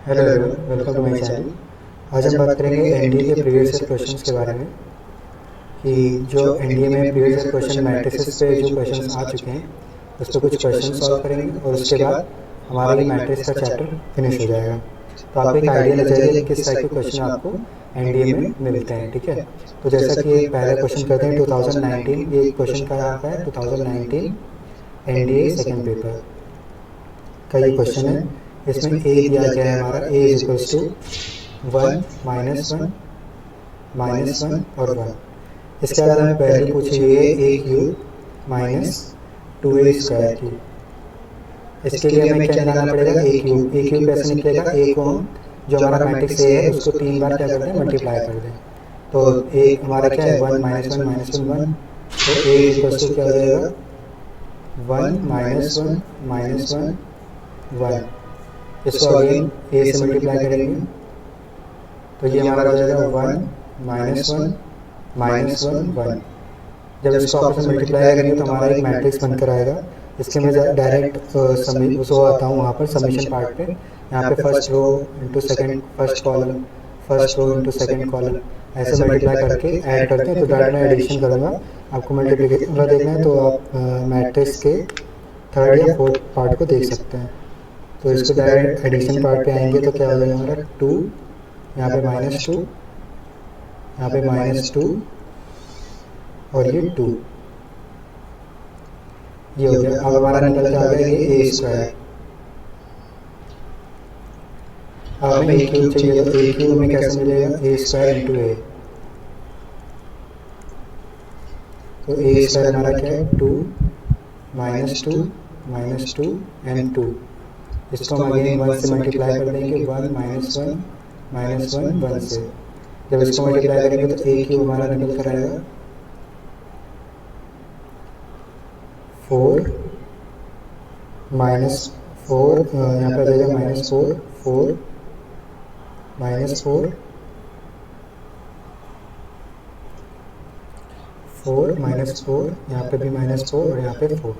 Hello everyone, welcome to my channel. आज हम बात करेंगे एनडीए के प्रीवियस ईयर क्वेश्चंस के बारे में कि जो एनडीए में प्रीवियस ईयर क्वेश्चन मैट्रिसेस पे जो क्वेश्चंस आ चुके हैं उस पर कुछ क्वेश्चन सॉल्व करेंगे और उसके बाद हमारा ये मैट्रिक्स का चैप्टर फिनिश हो जाएगा। तो आपको एक आइडिया लग जाएगा कि किस टाइप के क्वेश्चन आपको एनडीए में मिलते हैं। ठीक है, तो जैसा कि एक पहला क्वेश्चन करते हैं 2019, ये क्वेश्चन का यहाँ का है 2019 एनडीए सेकेंड पेपर का ये क्वेश्चन है। इसमें ए दिया गया है हमारा, ए इज इक्वल्स टू 1 -1 और 1। इसके बाद हमें वैल्यू पूछी गई है ए क्यूब माइनस 2a स्क्वायर की। इसके लिए हमें क्या निकालना पड़ेगा, ए क्यूब। ए क्यूब कैसे निकलेगा, ए को हम जो हमारा मैट्रिक्स ए है उसको 3 बार क्या करते हैं, मल्टीप्लाई कर दें। तो ए हमारा क्या है 1 -1 -1 तो ए इज इक्वल्स टू क्या हो जाएगा 1 -1 1। इसको अगेन ए से मल्टीप्लाई करेंगे तो ये हमारा हो जाएगा 1 -1 1। जब इसको आपस में मल्टीप्लाई करेंगे तो हमारा एक मैट्रिक्स बनकर आएगा। इसके मैं डायरेक्ट उसको आता हूँ वहाँ पर समीशन पार्ट पे। यहाँ पे first row into second first column, first row into second column, ऐसे मल्टीप्लाई करके ऐड करते हैं। तो डायरेक्ट मैं एडिशन करूँगा, आपको मल्टीप्लिकेशन वाला देखना है तो आप मैट्रिक्स के थर्ड या फोर्थ पार्ट को देख सकते हैं। तो इसको डायरेक्ट एडिशन पार्ट पे आएंगे तो क्या हो जाएगा हमारा 2, यहाँ पे -2, यहाँ पे -2 और ये 2, ये हो गया। अब हमारा निकल के आ गया ये ए स्क्वायर। अब हमें ए क्यूब चाहिए तो ए क्यूब हमें कैसे मिलेगा, ए स्क्वायर इंटू ए। तो ए स्क्वायर हमारा क्या है 2 -2 एंड 2। इसको हम अगेन 1 से मल्टीप्लाई कर देंगे, 1 -1 1 से। जब इसको मल्टीप्लाई करेंगे तो ए क्यूब हमारा निकल कर आएगा 4 -4, यहाँ पर आ जाएगा -4 4 -4 4 -4, यहाँ पे भी -4 और यहाँ पे 4।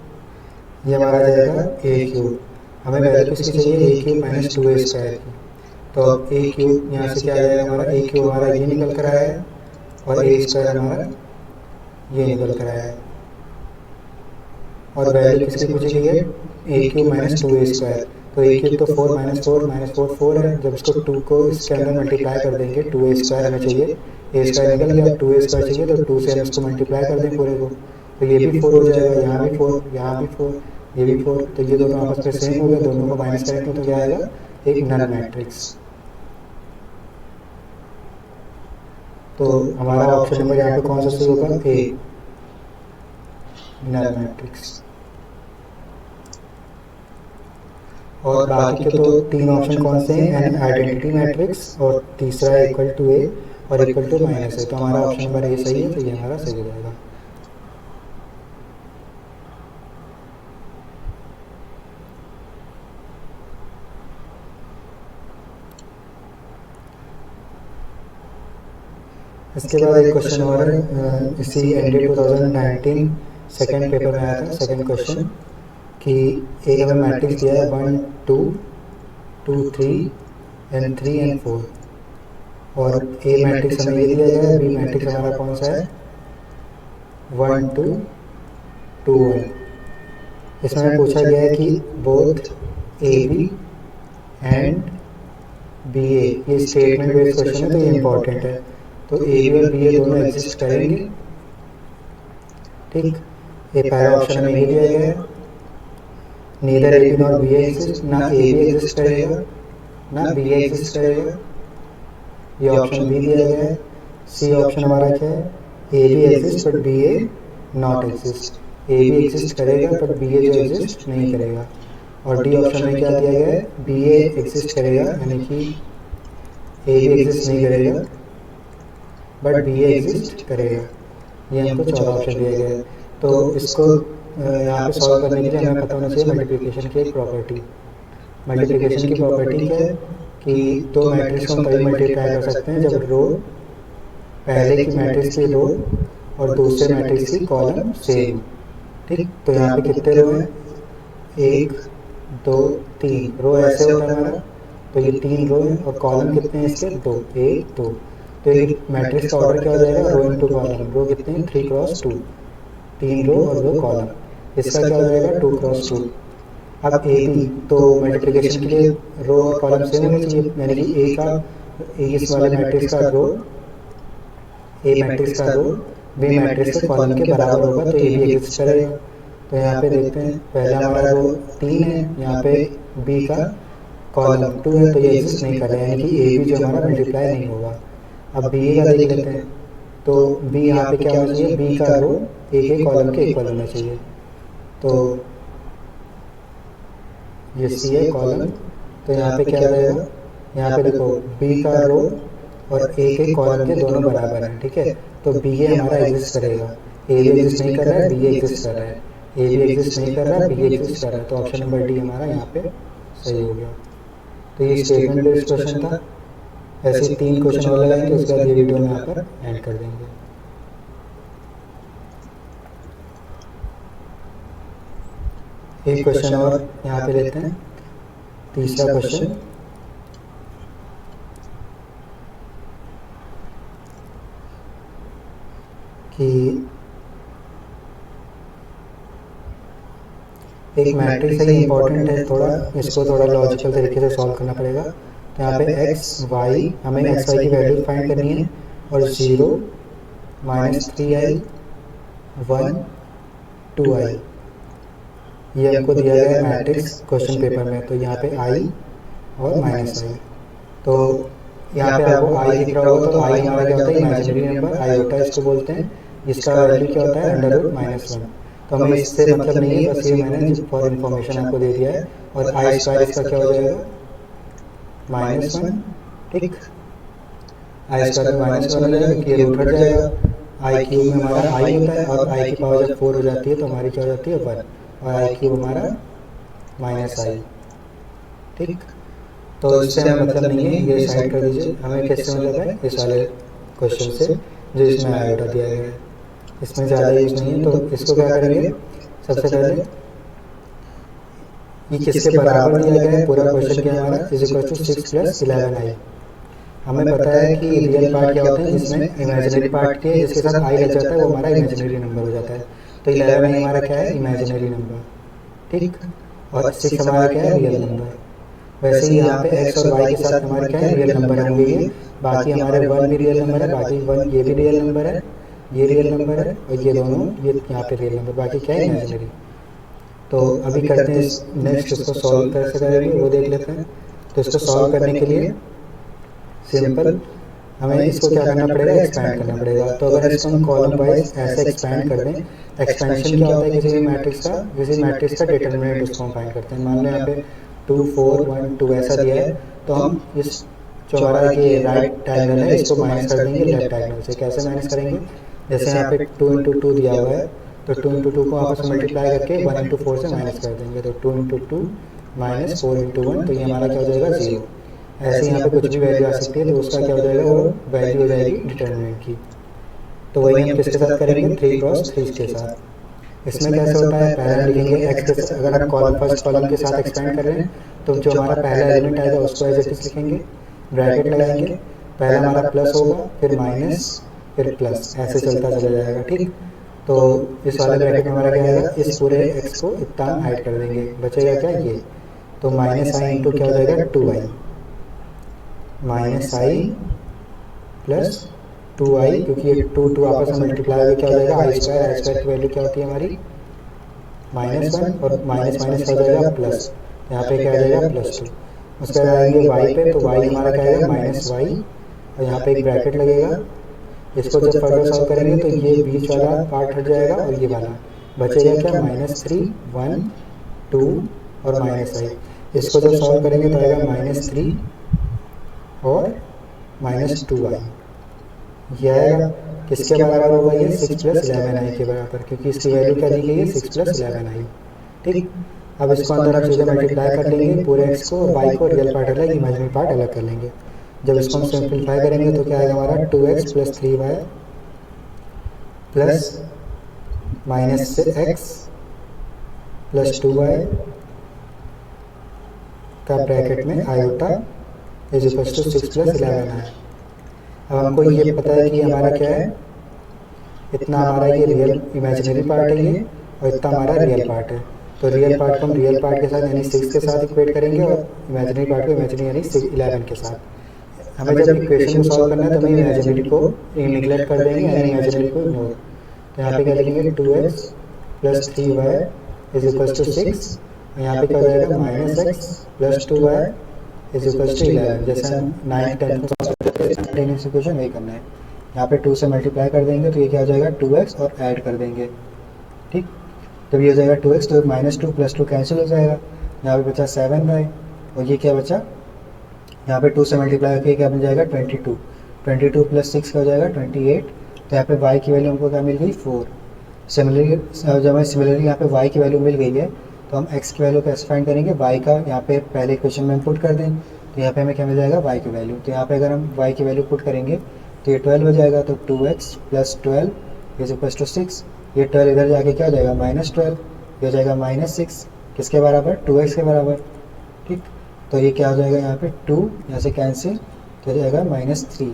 ये हमारा आ जाएगा ए क्यूब। हमें वैल्यू किसकी चाहिए, ए क्यूब माइनस 2a स्क्वायर की। तो अब ए क्यूब यहाँ से क्या आ जाएगा हमारा, ए क्यूब हमारा ये निकल कर आया है और ए स्क्वायर हमारा ये निकल कर आया है। और वैल्यू किसकी पूछी गई है, ए क्यूब माइनस 2a स्क्वायर। तो ए क्यूब तो 4 -4 4 है। जब इसको 2 को इसके अंदर मल्टीप्लाई कर देंगे, 2a स्क्वायर हमें चाहिए, ए स्क्वायर निकल गया, 2a स्क्वायर चाहिए तो 2 से हम इसको मल्टीप्लाई कर दें पूरे को। तो ये भी 4 हो जाएगा, यहाँ भी 4, यहाँ भी 4, ये भी 4। तो ये दोनों आपस में सेम हो गए, दोनों को माइनस करेंगे तो क्या आएगा, एक नल मैट्रिक्स। तो हमारा ऑप्शन नंबर यहाँ पे कौन सा सही होगा, ए, नल मैट्रिक्स। और बाकी के तो 3 ऑप्शन कौन से हैं, एन आइडेंटिटी मैट्रिक्स और तीसरा इक्वल टू ए और इक्वल टू माइनस है। तो हमारा ऑप्शन नंबर ए सही है, तो ये हमारा सही हो जाएगा। इसके बाद एक क्वेश्चन और है, इसी एनडीए 2019 सेकेंड पेपर में आया था, सेकेंड क्वेश्चन कि एक हमें मैट्रिक्स दिया है 1 2 2 3 एंड 3 एंड 4 और ए मैट्रिक्स हमें ये दिया गया है, बी मैट्रिक्स हमारा कौन सा है 1 2 2 1। इसमें हमें पूछा गया है कि both A B and B A, ये स्टेटमेंट बेस्ड क्वेश्चन है तो ये इंपॉर्टेंट है। तो ए बी और बी ए दोनों एग्जिस्ट करेंगे, ठीक। ये पहला ऑप्शन हमें ये दिया गया है, neither A B not B exist, ना ए बी एग्जिस्ट करेगा ना बी एग्जिस्ट करेगा। ये ऑप्शन बी दिया गया है। सी ऑप्शन हमारा क्या है, A B exist but B A not exist, A B exist करेगा बट बी ए जो एग्जिस्ट नहीं करेगा। और डी ऑप्शन में क्या दिया गया है, बी ए एग्जिस्ट करेगा, यानी कि ए बी एग्जिस्ट नहीं करेगा बट बी ए एग्जिस्ट करेगा। ये हमको 14 ऑप्शन दिया गया है। तो इसको यहाँ पे सॉल्व करने के लिए हमें पता होना चाहिए मल्टीप्लिकेशन की एक प्रॉपर्टी। मल्टीप्लिकेशन की प्रॉपर्टी क्या है कि दो मैट्रिक्स को हम तभी मल्टीप्लाई कर सकते हैं जब रो पहले की मैट्रिक्स की रो और दूसरे मैट्रिक्स की कॉलम सेम, ठीक। तो यहाँ पे कितने रो हैं, 1 2 3 रो ऐसे होता है हमारा, तो ये 3 रो हैं और कॉलम कितने हैं इसके 2, 1 2। तो ये मैट्रिक्स का ऑर्डर क्या हो जाएगा, रो इनटू कॉलम। रो कितने हैं 3 क्रॉस 2, 3 रो और 2 कॉलम। इसका क्या हो जाएगा 2 क्रॉस 2। अब ए बी, तो मल्टीप्लिकेशन के लिए रो और कॉलम सेम होने चाहिए, यानी कि ए का इस वाले मैट्रिक्स का रो, ए मैट्रिक्स का रो बी मैट्रिक्स के कॉलम के बराबर होगा, तो ए भी एग्जिस्ट करेगा। तो यहाँ पे देखते हैं, पहला हमारा रो 3 है, यहाँ पे बी का कॉलम 2 है, तो ये एग्जिस्ट नहीं कर रहा है, यानी कि ए बी जो हमारा मल्टीप्लाई नहीं होगा। अब बी ए का देख लेते हैं, तो बी यहाँ पे क्या होना चाहिए, बी का रो ए के कॉलम के इक्वल होना चाहिए। तो ये सी है कॉलम, तो यहाँ पे क्या हो जाएगा, यहाँ पे देखो बी का रो और ए के कॉलम के दोनों बराबर हैं, ठीक है। तो बी ए हमारा एग्जिस्ट करेगा, ए भी एग्जिस्ट नहीं कर रहा है, बी ए एग्जिस्ट कर रहा है, ए भी एग्जिस्ट नहीं कर रहा है, बी एग्जिस्ट कर रहा है, तो ऑप्शन नंबर डी हमारा यहाँ पे सही हो गया। तो ये स्टेटमेंट बेस्ड क्वेश्चन था। ऐसे 3 क्वेश्चन और लगाएंगे, उसके बाद ये वीडियो में यहाँ पर एंड कर देंगे। एक क्वेश्चन और यहाँ पे लेते हैं, तीसरा क्वेश्चन। कि एक मैट्रिक्स है, इंपॉर्टेंट है थोड़ा, इसको थोड़ा लॉजिकल तरीके से सॉल्व करना पड़ेगा। तो यहाँ पे एक्स वाई, हमें एक्स वाई की वैल्यू फाइंड करनी है, और 0 -3i 1 2i ये हमको दिया गया है मैट्रिक्स क्वेश्चन पेपर में। तो यहाँ पे i और -i, तो यहाँ पे आपको i दिख रहा होगा, तो i हमारा क्या होता है, इमेजिनरी नंबर, आयोटा इसको बोलते हैं, जिसका वैल्यू क्या होता है √-1। तो हमें इससे मतलब नहीं है, बस ये मैंने फॉर इन्फॉर्मेशन आपको दे दिया है। और आई स्क्वायर इसका क्या हो जाएगा -1, ठीक। आई स्क्वायर में -1 हो जाएगा, क्योंकि ये रूट हट जाएगा। आई क्यूब में हमारा आई होता है, और आई की पावर जब 4 हो जाती है तो हमारी क्या हो जाती है 1, और आई क्यूब हमारा -i, ठीक। तो इससे हमें मतलब नहीं है, ये साइड कर दीजिए। हमें किससे मतलब है, इस वाले क्वेश्चन से जो इसमें आयोटा दिया गया है, इसमें ज़्यादा यूज नहीं है। तो इसको क्या करेंगे, सबसे पहले ये किसके बराबर दिया गया है, पूरा क्वेश्चन क्या हमारा = 6 + 11i। हमें पता है कि रियल पार्ट क्या होते हैं, जिसमें इमेजिनरी पार्ट के जिसके साथ आई लग जाता है वो हमारा इमेजिनरी नंबर हो जाता है। तो 11i हमारा क्या है, इमेजिनरी नंबर, ठीक। और 6 हमारा क्या है, रियल नंबर। वैसे ही यहाँ पे x और y के साथ हमारे क्या है, रियल नंबर होंगे ये। बाकी हमारे 1 भी रियल नंबर है, बाकी 1 ये भी रियल नंबर है, ये रियल नंबर है, और ये दोनों ये यहाँ पे रियल नंबर, बाकी क्या है, इमेजिनरी। तो अभी करते हैं नेक्स्ट, इसको सॉल्व कैसे करेंगे वो देख लेते हैं। तो इसको सॉल्व करने के लिए सिंपल हमें इसको क्या करना पड़ेगा, एक्सपैंड करना पड़ेगा। तो अगर इसको हम कॉलम वाइज ऐसे एक्सपैंड कर दें, एक्सपेंशन क्या होता है किसी भी मैट्रिक्स का डिटरमिनेंट उसको हम फाइंड करते हैं। मान लो यहाँ पे 2 4 1 2 ऐसा दिया है, तो हम इस जो हमारा ये राइट डायगोनल है इसको माइनस कर देंगे लेफ्ट डायगोनल से। कैसे माइनस करेंगे, जैसे यहाँ पे 2 × 2 दिया हुआ है, तो 2 × 2 को आपस में मल्टीप्लाई करके 1 × 4 से माइनस कर देंगे, तो 2 × 2 -4 × 1, तो ये हमारा क्या हो जाएगा 0। ऐसे यहाँ पे कुछ भी वैल्यू आ सकती है, तो उसका क्या हो जाएगा, वो वैल्यू हो जाएगी डिटरमिनेंट की। तो वही हम किसके साथ करेंगे, 3 × 3 के साथ। इसमें कैसे होता है, पहले हम लिखेंगे x के साथ, अगर हम कॉलम फर्स्ट कॉलम के साथ एक्सपेंड कर रहे हैं तो जो हमारा पहला एलिमेंट आएगा उसको एज इट इज लिखेंगे, ब्रैकेट लगाएंगे, पहला हमारा प्लस होगा, फिर माइनस, फिर प्लस, ऐसे चलता चला जाएगा, ठीक। तो इस वाले ब्रैकेट में हमारा क्या आएगा, इस पूरे x को इतना हाइड कर देंगे, बचेगा क्या ये, तो -i इंटू क्या हो जाएगा 2i, -i प्लस 2i, क्योंकि ये 2 आपस में मल्टीप्लाई होकर क्या हो जाएगा आई स्क्वायर की वैल्यू क्या होती है हमारी -1, और माइनस हो जाएगा प्लस, यहाँ पे क्या आ जाएगा +2। उसके बाद आएंगे y पे, तो y हमारा क्या आएगा -y, और यहाँ पे एक ब्रैकेट लगेगा। इसको जब फर्दर सॉल्व करेंगे तो ये बीच वाला पार्ट हट जाएगा, और ये वाला बचेगा क्या -3 1 2 और -i। इसको जब सॉल्व करेंगे तो आएगा -3 और -2i, ये आएगा किसके बराबर होगा, ये 6 + 11i के बराबर, क्योंकि इसकी वैल्यू क्या दी गई है 6 + 11i, ठीक। अब इसको अंदर आप चीज़ें मल्टीप्लाई कर लेंगे, पूरे x को और y को, रियल पार्ट अलग इमेजिनरी पार्ट अलग कर लेंगे। जब इसको हम सिंपलीफाई करेंगे तो क्या आएगा हमारा 2x + 3y plus -6x + 2y का ब्रैकेट में आयोटा इज इक्वल टू 6 + 11 आया। अब हमको ये पता है कि हमारा क्या है, इतना हमारा ये रियल इमेजिनरी पार्ट है ये, और इतना हमारा रियल पार्ट है। तो रियल पार्ट को हम रियल पार्ट के साथ यानी 6 के साथ इक्वेट करेंगे, और इमेजिनरी पार्ट को इमेजिनरी यानी 11 के साथ। हमें जब इक्वेशन को सॉल्व करना है तो हमें इमेजिनरी को निगलेक्ट कर देंगे यानी इमेजिनरी को इग्नोर। तो यहाँ पे क्या लिखेंगे, 2x + 3y is equal to 6, और यहाँ पे क्या हो जाएगा, -x + 2y is equal to 11। जैसे हम 9 10 को सॉल्व करते हैं, साइमल्टेनियस इक्वेशन वही करना है। यहाँ पे 2 से मल्टीप्लाई कर देंगे तो ये क्या हो जाएगा, 2x, और ऐड कर देंगे, ठीक। जब ये हो जाएगा 2x तो -2 + 2 कैंसिल हो जाएगा, यहाँ पे बचा 7y, और ये क्या बचा, यहाँ पे 2 से मल्टीप्लाई करके क्या बन जाएगा, 22 + 6 का हो जाएगा 28। तो यहाँ पे y की वैल्यू हमको क्या मिल गई, 4। सिमिलरली जब हमें सिमिलरली यहाँ पे y की वैल्यू मिल गई है तो हम x की वैल्यू कैसे फाइंड करेंगे, y का यहाँ पे पहले इक्वेशन में हम पुट कर दें, तो यहाँ पे हमें क्या मिल जाएगा, y की वैल्यू। तो यहाँ पे अगर हम y की वैल्यू पुट करेंगे तो ये 12 हो जाएगा, तो 2x + 12 इज इक्वल टू 6। ये 12 इधर जाके क्या हो जाएगा, -12, ये हो जाएगा -6, किसके बराबर, 2x के बराबर, ठीक। तो ये क्या हो जाएगा, यहाँ पे 2 यहाँ से कैंसिल, तो हो जाएगा -3।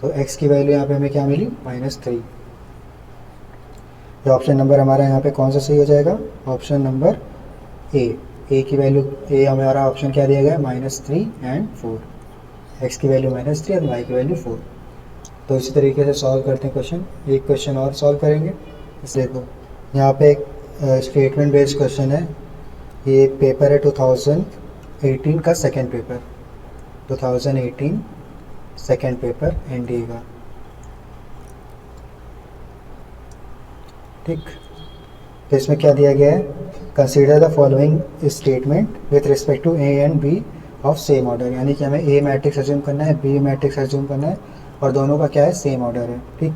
तो x की वैल्यू यहाँ पे हमें क्या मिली, -3। तो ऑप्शन नंबर हमारा यहाँ पे कौन सा सही हो जाएगा, ऑप्शन नंबर ए की वैल्यू, ए हमारा ऑप्शन क्या दिया गया है, -3 एंड 4। x की वैल्यू -3 और y की वैल्यू 4। तो इसी तरीके से सॉल्व करते हैं क्वेश्चन। एक क्वेश्चन और सॉल्व करेंगे। इस देखो यहाँ पे एक स्टेटमेंट बेस्ड क्वेश्चन है। ये पेपर है 2018 का second paper, 2018 second paper NDA का, ठीक। तो इसमें क्या दिया गया है, consider the following statement with respect to A and B of same order, यानी कि हमें ए मैट्रिक्स अज्यूम करना है, बी मैट्रिक्स अज्यूम करना है, और दोनों का क्या है, सेम ऑर्डर है, ठीक।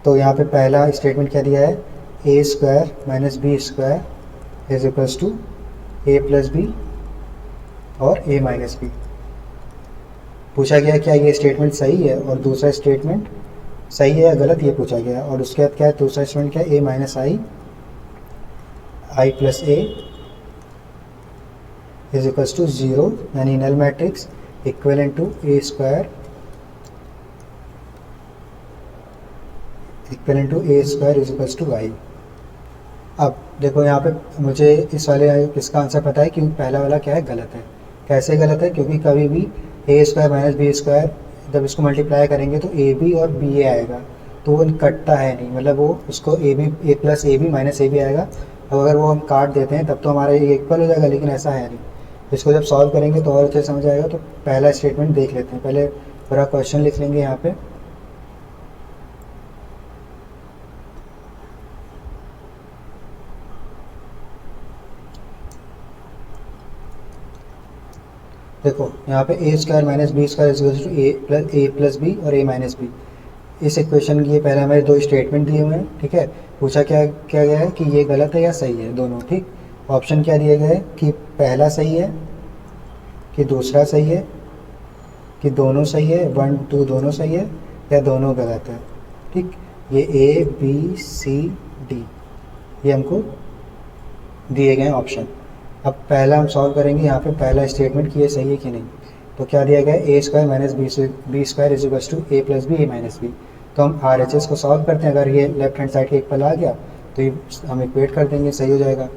तो यहाँ पे पहला स्टेटमेंट क्या दिया है, a² - b² is equals to a + b और a - b। पूछा गया क्या ये स्टेटमेंट सही है, और दूसरा स्टेटमेंट सही है या गलत, ये पूछा गया। और उसके बाद क्या है, दूसरा स्टेटमेंट क्या है, a - i + a is equals to 0, यानी null matrix equivalent to a² is equals to i। अब देखो यहाँ पे मुझे इस वाले इसका आंसर पता है, क्योंकि पहला वाला क्या है, गलत है। कैसे गलत है, क्योंकि कभी भी a² - b² जब इसको मल्टीप्लाई करेंगे तो ab और ba आएगा, तो वो कटता है नहीं, मतलब वो उसको a + ab - ab आएगा। अब अगर वो हम काट देते हैं तब तो हमारा ये इक्वल हो जाएगा, लेकिन ऐसा है नहीं। इसको जब सॉल्व करेंगे तो और अच्छे समझ आएगा। तो पहला स्टेटमेंट देख लेते हैं, पहले पूरा क्वेश्चन लिख लेंगे यहाँ पे। देखो यहाँ पे a² - b² is equal to a + b और a - b। इस इक्वेशन की पहले हमारे दो स्टेटमेंट दिए हुए हैं, ठीक है। पूछा क्या गया है कि ये गलत है या सही है, दोनों, ठीक। ऑप्शन क्या दिए गए कि पहला सही है, कि दूसरा सही है, कि दोनों सही है, 1 2 दोनों सही है, या दोनों गलत है, ठीक। ये a b c d ये हमको दिए गए ऑप्शन। अब पहला हम सॉल्व करेंगे यहाँ पे पहला स्टेटमेंट कि ये सही है कि नहीं। तो क्या दिया गया है, a² - b² is equal to a + b a - b। तो हम RHS को सॉल्व करते हैं। अगर ये लेफ्ट हैंड साइड के इक्वल आ गया तो ये हम इक्वेट कर देंगे, सही हो जाएगा।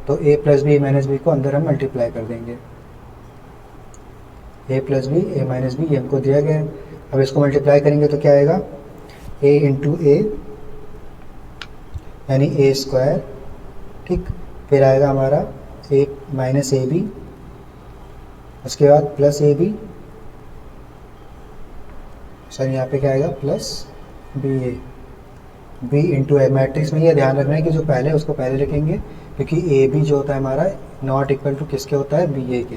तो a + b a - b को अंदर हम मल्टीप्लाई कर देंगे, a + b a - b ये हमको दिया गया है। अब इसको मल्टीप्लाई करेंगे तो क्या आएगा, a × a यानी a², ठीक। फिर आएगा हमारा a - ab, उसके बाद प्लस ab, सर यहाँ पे क्या आएगा, plus ba, b × a। Matrix में ये ध्यान रखना है कि जो पहले उसको पहले लिखेंगे, क्योंकि ab जो होता है हमारा नॉट इक्वल टू किसके होता है, ba के।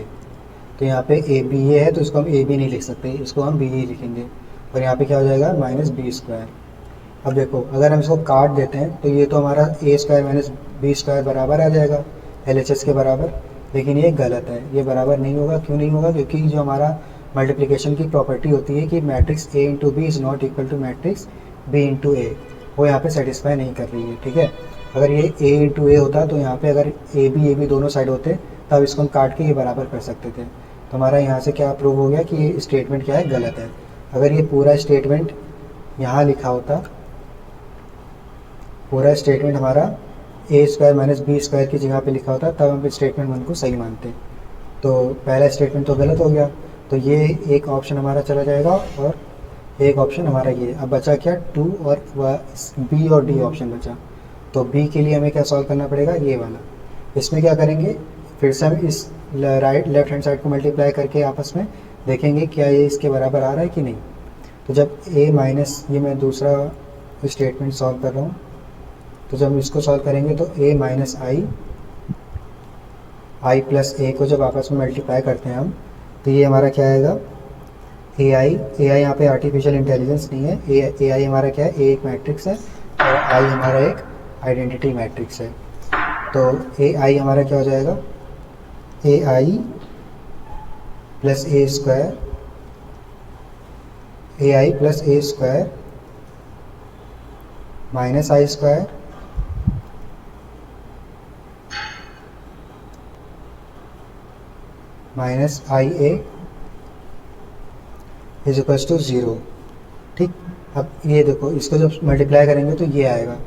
तो यहाँ पे ba है तो इसको हम ab नहीं लिख सकते, इसको हम be लिखेंगे। और यहाँ पे क्या हो जाएगा, -b²। अब देखो अगर हम इसको काट देते हैं तो ये तो हमारा a² - b² बराबर आ जाएगा LHS के बराबर, लेकिन ये गलत है, ये बराबर नहीं होगा। क्यों नहीं होगा, क्योंकि जो हमारा मल्टीप्लिकेशन की प्रॉपर्टी होती है कि matrix a × b is not equal to matrix b × a, वो यहाँ पे सेटिस्फाई नहीं कर रही है, ठीक है। अगर ये a × a होता तो यहाँ पे अगर ab दोनों साइड होते तब इसको हम काट के ये बराबर कर सकते थे। तो हमारा यहाँ से क्या प्रूव हो गया कि ये स्टेटमेंट क्या है, गलत है। अगर ये पूरा स्टेटमेंट यहाँ लिखा होता, पूरा स्टेटमेंट हमारा ए स्क्वायर माइनस बी स्क्वायर की जगह पे लिखा होता, तब हम स्टेटमेंट 1 को सही मानते। तो पहला स्टेटमेंट तो गलत हो गया, तो ये एक ऑप्शन हमारा चला जाएगा और एक ऑप्शन हमारा ये। अब बचा क्या, 2 और बी और डी ऑप्शन बचा। तो बी के लिए हमें क्या सॉल्व करना पड़ेगा, ये वाला। इसमें क्या करेंगे, फिर से हम इस लेफ्ट हैंड साइड को मल्टीप्लाई करके आपस में देखेंगे क्या ये इसके बराबर आ रहा है कि नहीं। तो जब ए माइनस, ये मैं दूसरा स्टेटमेंट सॉल्व कर रहा हूँ, तो जब इसको सॉल्व करेंगे तो ए माइनस आई प्लस ए को जब आपस में मल्टीप्लाई करते हैं हम, तो ये हमारा क्या आएगा, ए आई यहाँ पे आर्टिफिशियल इंटेलिजेंस नहीं है। ए आई हमारा क्या है, ए एक मैट्रिक्स है और आई हमारा एक आइडेंटिटी मैट्रिक्स है। तो ए आई हमारा क्या हो जाएगा, A I plus A square, A I plus A square minus I square minus I A is equals to 0। ठीक, अब ये देखो, इसको जब मल्टीप्लाई करेंगे तो ये आएगा,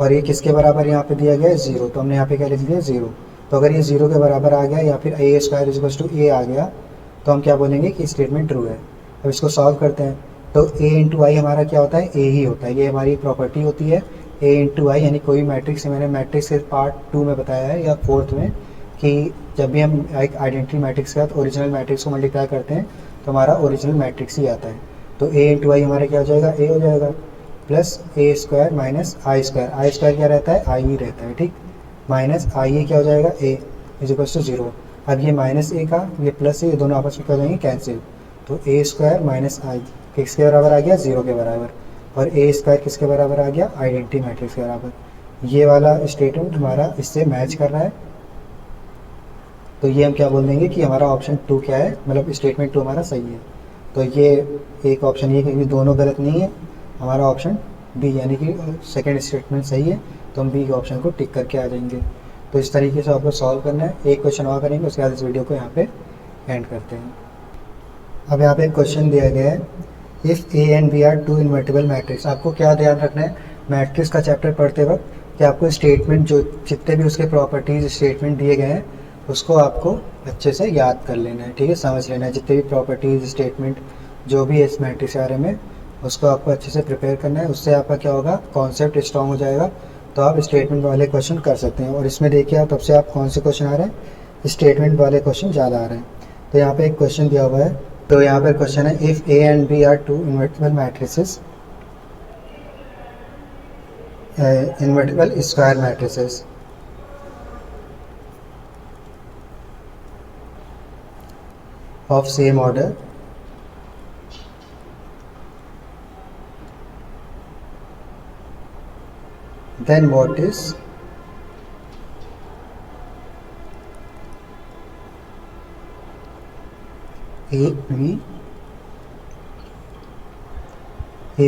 और ये किसके बराबर यहाँ पे दिया गया है, 0। तो हमने यहाँ पे क्या लिख दिया, 0। तो अगर ये 0 के बराबर आ गया या फिर ए स्क्वायर इज इक्वल्स टू ए आ गया, तो हम क्या बोलेंगे कि स्टेटमेंट ट्रू है। अब इसको सॉल्व करते हैं, तो ए इंटू आई हमारा क्या होता है, ए ही होता है। ये हमारी प्रॉपर्टी होती है, ए इंटू आई, यानी कोई मैट्रिक्स, मैंने मैट्रिक्स के पार्ट 2 में बताया है या 4th में, कि जब भी हम एक आइडेंटिटी मैट्रिक्स के साथ ओरिजिनल मैट्रिक्स को मल्टीप्लाई करते हैं तो हमारा ओरिजिनल मैट्रिक्स ही आता है। तो ए इंटू आई हमारा क्या हो जाएगा, ए हो जाएगा, plus A square minus I square. I square क्या रहता है, आई ही रहता है। ठीक, माइनस आई ए क्या हो जाएगा, ए इज इक्वल टू 0। अब ये माइनस ए का ये प्लस ए, ये दोनों आपस में क्या हो जाएंगे, कैंसिल। तो ए स्क्वायर माइनस आई किसके बराबर आ गया, 0 के बराबर, और ए स्क्वायर किसके बराबर आ गया, आइडेंटिटी मैट्रिक्स के बराबर। ये वाला स्टेटमेंट हमारा इससे मैच कर रहा है, तो ये हम क्या बोल देंगे कि हमारा ऑप्शन 2 क्या है, मतलब स्टेटमेंट 2 हमारा सही है। तो ये एक ऑप्शन ये, क्योंकि दोनों गलत नहीं है, हमारा ऑप्शन बी यानी कि सेकंड स्टेटमेंट सही है, तो हम बी के ऑप्शन को टिक करके आ जाएंगे। तो इस तरीके से आपको सॉल्व करना है। एक क्वेश्चन और करेंगे, उसके बाद इस वीडियो को यहाँ पे एंड करते हैं। अब यहाँ पे एक क्वेश्चन दिया गया है, if A and B are 2 invertible matrix. आपको क्या ध्यान रखना है मैट्रिक्स का चैप्टर पढ़ते वक्त, कि आपको स्टेटमेंट जो जितने भी उसके प्रॉपर्टीज स्टेटमेंट दिए गए हैं उसको आपको अच्छे से याद कर लेना है। ठीक है, समझ लेना है जितने भी प्रॉपर्टीज स्टेटमेंट जो भी है इस मैट्रिक्स के बारे में, उसको आपको अच्छे से प्रिपेयर करना है। उससे आपका क्या होगा, कॉन्सेप्ट स्ट्रॉन्ग हो जाएगा, तो आप स्टेटमेंट वाले क्वेश्चन कर सकते हैं। और इसमें देखिए आप तब से आप कौन से क्वेश्चन आ रहे हैं, स्टेटमेंट वाले क्वेश्चन ज़्यादा आ रहे हैं। तो यहाँ पे एक क्वेश्चन दिया हुआ है, तो यहाँ पर क्वेश्चन है, if A and B are 2 invertible matrices, invertible square matrices, of same order, then what is A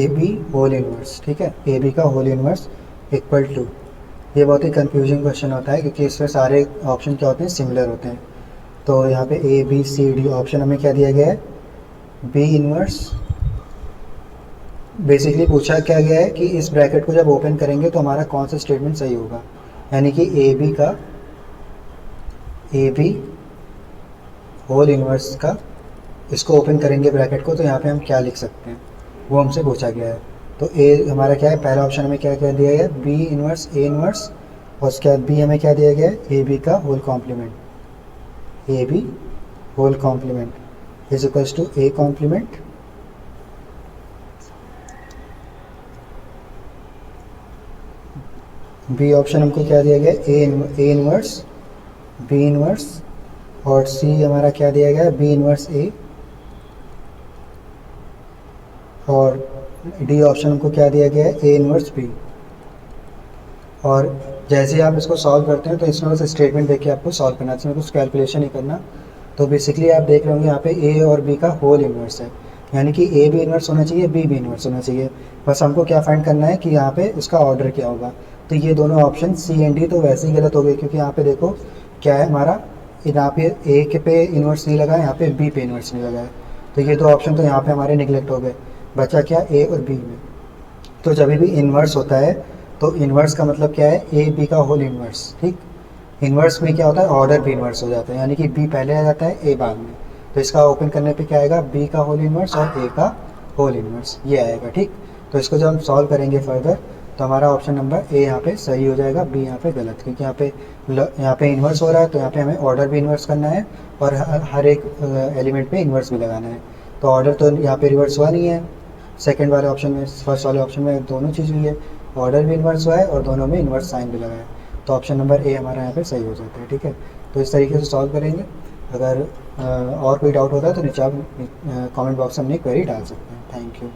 B whole inverse. ठीक है, ए बी का होल इनवर्स इक्वल टू, ये बहुत ही कंफ्यूजिंग क्वेश्चन होता है क्योंकि इसमें सारे ऑप्शन क्या होते हैं, सिमिलर होते हैं। तो यहाँ पे A B C D option हमें क्या दिया गया है, बी इनवर्स। बेसिकली पूछा क्या गया है कि इस ब्रैकेट को जब ओपन करेंगे तो हमारा कौन सा स्टेटमेंट सही होगा, यानी कि ए बी का, ए बी होल इनवर्स का, इसको ओपन करेंगे ब्रैकेट को, तो यहाँ पे हम क्या लिख सकते हैं वो हमसे पूछा गया है। तो ए हमारा क्या है, पहला ऑप्शन हमें क्या क्या दिया गया है, बी इनवर्स ए इनवर्स, और उसके बाद बी हमें क्या दिया गया है, ए बी का whole complement, A B whole complement is equals to A complement B option हमको क्या दिया गया, ए इनवर्स बी इनवर्स, और सी हमारा क्या दिया गया है, बी इनवर्स ए, और डी ऑप्शन हमको क्या दिया गया है, ए इनवर्स बी। और जैसे ही आप इसको सॉल्व करते हैं तो इसमें बस स्टेटमेंट देख के आपको सॉल्व करना है, इसमें कुछ कैलकुलेशन नहीं करना। तो बेसिकली आप देख रहे होंगे यहाँ पे ए और बी का होल इनवर्स है, यानी कि ए भी इनवर्स होना चाहिए, बी भी इनवर्स होना चाहिए। बस हमको क्या फाइंड करना है कि यहाँ पे इसका ऑर्डर क्या होगा। तो ये दोनों ऑप्शन सी एंड डी तो वैसे ही गलत हो गए, क्योंकि यहाँ पे देखो क्या है, हमारा यहाँ पे ए के पे इन्वर्स नहीं लगा है, यहाँ पे बी पे इन्वर्स नहीं लगा है, तो ये दो ऑप्शन तो यहाँ पे हमारे निगलेक्ट हो गए। बचा क्या, ए और बी में। तो जब भी इन्वर्स होता है तो इन्वर्स का मतलब क्या है, ए बी का होल इन्वर्स, ठीक। इन्वर्स में क्या होता है, ऑर्डर भी इन्वर्स हो जाता है, यानी कि बी पहले आ जाता है, ए बाद में। तो इसका ओपन करने पे क्या आएगा, बी का होल इन्वर्स और ए का होल इन्वर्स, ये आएगा, ठीक। तो इसको जब हम सॉल्व करेंगे फर्दर तो हमारा ऑप्शन नंबर ए यहाँ पे सही हो जाएगा, बी यहाँ पे गलत, क्योंकि यहाँ पे इन्वर्स हो रहा है, तो यहाँ पे हमें ऑर्डर भी इन्वर्स करना है और हर एक एलिमेंट पे इन्वर्स भी लगाना है। तो ऑर्डर तो यहाँ पे रिवर्स हुआ नहीं है, सेकंड वाले ऑप्शन में, फर्स्ट वाले ऑप्शन में दोनों चीज़ हुई है, ऑर्डर भी इन्वर्स हुआ है और दोनों में इन्वर्स साइन भी लगा है। तो ऑप्शन नंबर ए हमारा यहाँ पे सही हो जाता है, ठीक है। तो इस तरीके से सॉल्व करेंगे। अगर और कोई डाउट होता है तो नीचे आप कमेंट बॉक्स में अपनी क्वेरी डाल सकते हैं। Thank you.